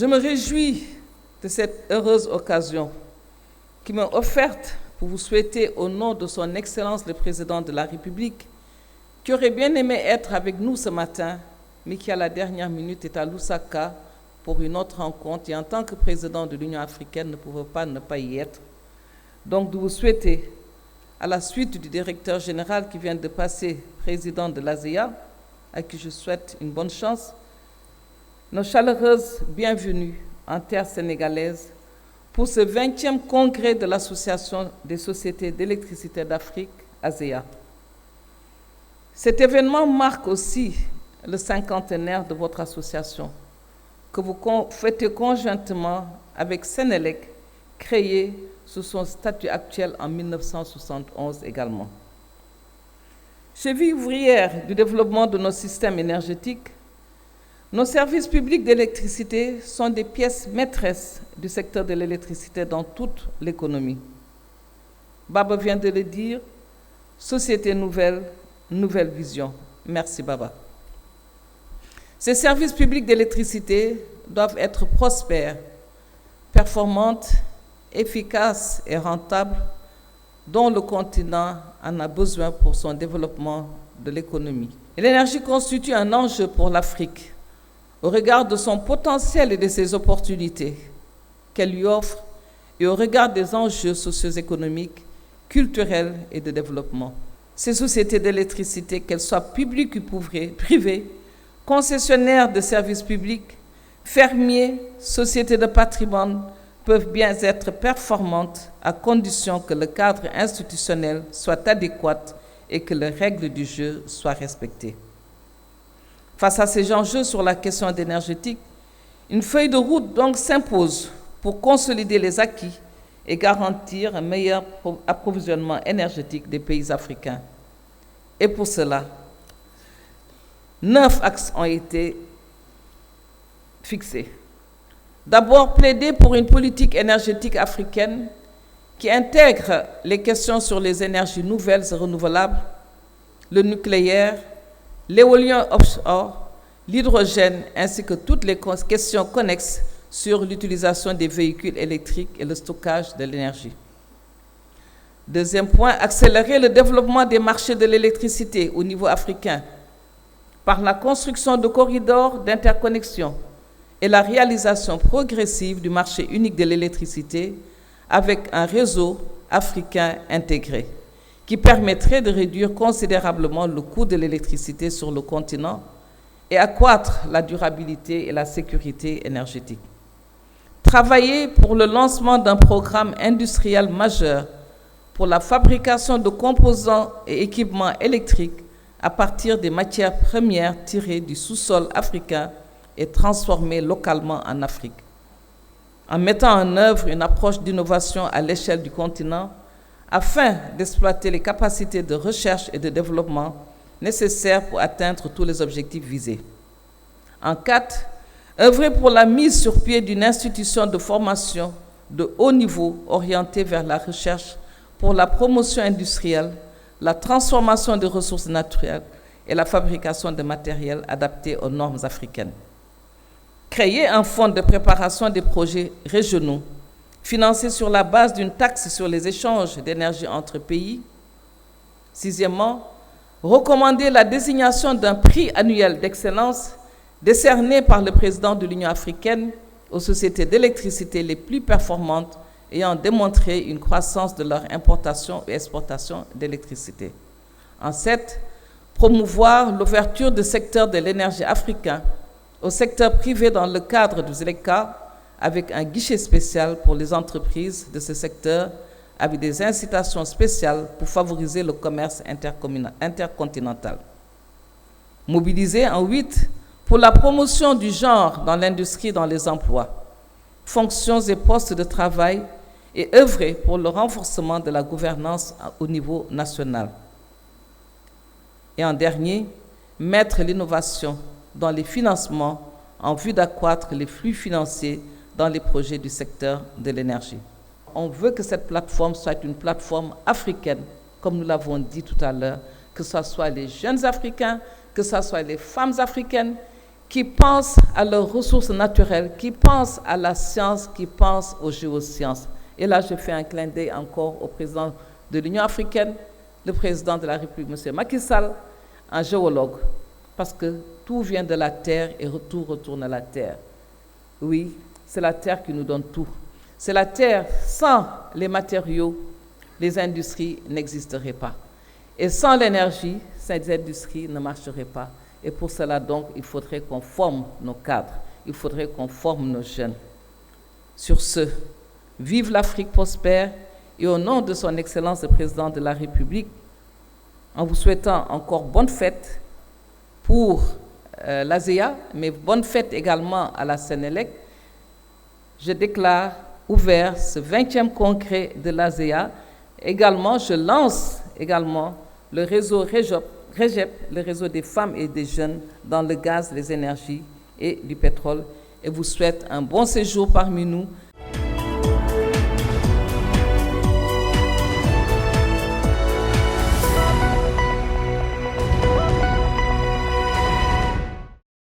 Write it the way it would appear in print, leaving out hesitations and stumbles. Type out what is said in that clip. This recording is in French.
me réjouis de cette heureuse occasion qui m'est offerte pour vous souhaiter au nom de son Excellence le Président de la République, qui aurait bien aimé être avec nous ce matin, mais qui à la dernière minute est à Lusaka pour une autre rencontre et en tant que président de l'Union africaine ne pouvait pas ne pas y être. Donc de vous souhaiter, à la suite du directeur général qui vient de passer président de l'ASEA, à qui je souhaite une bonne chance, nos chaleureuses bienvenues en terre sénégalaise pour ce 20e congrès de l'Association des sociétés d'électricité d'Afrique, ASEA. Cet événement marque aussi le 50aire de votre association, que vous fêtez conjointement avec Sénélec, créée sous son statut actuel en 1971 également. Cheville ouvrière du développement de nos systèmes énergétiques, nos services publics d'électricité sont des pièces maîtresses du secteur de l'électricité dans toute l'économie. Baba vient de le dire, société nouvelle, nouvelle vision. Merci Baba. Ces services publics d'électricité doivent être prospères, performantes, efficaces et rentables, dont le continent en a besoin pour son développement de l'économie. L'énergie constitue un enjeu pour l'Afrique, au regard de son potentiel et de ses opportunités qu'elle lui offre et au regard des enjeux socio-économiques, culturels et de développement. Ces sociétés d'électricité, qu'elles soient publiques ou privées, concessionnaires de services publics, fermiers, sociétés de patrimoine, peuvent bien être performantes à condition que le cadre institutionnel soit adéquat et que les règles du jeu soient respectées. Face à ces enjeux sur la question énergétique, une feuille de route donc s'impose pour consolider les acquis et garantir un meilleur approvisionnement énergétique des pays africains. Et pour cela, 9 axes ont été fixés. D'abord, plaider pour une politique énergétique africaine qui intègre les questions sur les énergies nouvelles et renouvelables, le nucléaire, l'éolien offshore, l'hydrogène, ainsi que toutes les questions connexes sur l'utilisation des véhicules électriques et le stockage de l'énergie. Deuxième point, accélérer le développement des marchés de l'électricité au niveau africain par la construction de corridors d'interconnexion et la réalisation progressive du marché unique de l'électricité avec un réseau africain intégré, qui permettrait de réduire considérablement le coût de l'électricité sur le continent et accroître la durabilité et la sécurité énergétique. Travailler pour le lancement d'un programme industriel majeur pour la fabrication de composants et équipements électriques à partir des matières premières tirées du sous-sol africain et transformées localement en Afrique. En mettant en œuvre une approche d'innovation à l'échelle du continent, afin d'exploiter les capacités de recherche et de développement nécessaires pour atteindre tous les objectifs visés. En 4, œuvrer pour la mise sur pied d'une institution de formation de haut niveau orientée vers la recherche pour la promotion industrielle, la transformation des ressources naturelles et la fabrication de matériel adaptés aux normes africaines. Créer un fonds de préparation des projets régionaux financé sur la base d'une taxe sur les échanges d'énergie entre pays. Sixièmement, recommander la désignation d'un prix annuel d'excellence décerné par le président de l'Union africaine aux sociétés d'électricité les plus performantes ayant démontré une croissance de leur importation et exportation d'électricité. En 7, promouvoir l'ouverture du secteur de l'énergie africain au secteur privé dans le cadre du ZLECA, avec un guichet spécial pour les entreprises de ce secteur, avec des incitations spéciales pour favoriser le commerce intercontinental. Mobiliser en 8 pour la promotion du genre dans l'industrie, dans les emplois, fonctions et postes de travail, et œuvrer pour le renforcement de la gouvernance au niveau national. Et en dernier, mettre l'innovation dans les financements en vue d'accroître les flux financiers dans les projets du secteur de l'énergie. On veut que cette plateforme soit une plateforme africaine, comme nous l'avons dit tout à l'heure, que ce soit les jeunes Africains, que ce soit les femmes africaines qui pensent à leurs ressources naturelles, qui pensent à la science, qui pensent aux géosciences. Et là, je fais un clin d'œil encore au président de l'Union africaine, le président de la République, M. Macky Sall, un géologue, parce que tout vient de la terre et tout retourne à la terre. Oui, c'est la terre qui nous donne tout. C'est la terre, sans les matériaux, les industries n'existeraient pas. Et sans l'énergie, ces industries ne marcheraient pas. Et pour cela, donc, il faudrait qu'on forme nos cadres, il faudrait qu'on forme nos jeunes. Sur ce, vive l'Afrique prospère, et au nom de son Excellence le Président de la République, en vous souhaitant encore bonne fête pour l'ASEA, mais bonne fête également à la Sénélec, je déclare ouvert ce 20e congrès de l'ASEA. Également, je lance également le réseau REGEP, le réseau des femmes et des jeunes dans le gaz, les énergies et du pétrole, et vous souhaite un bon séjour parmi nous.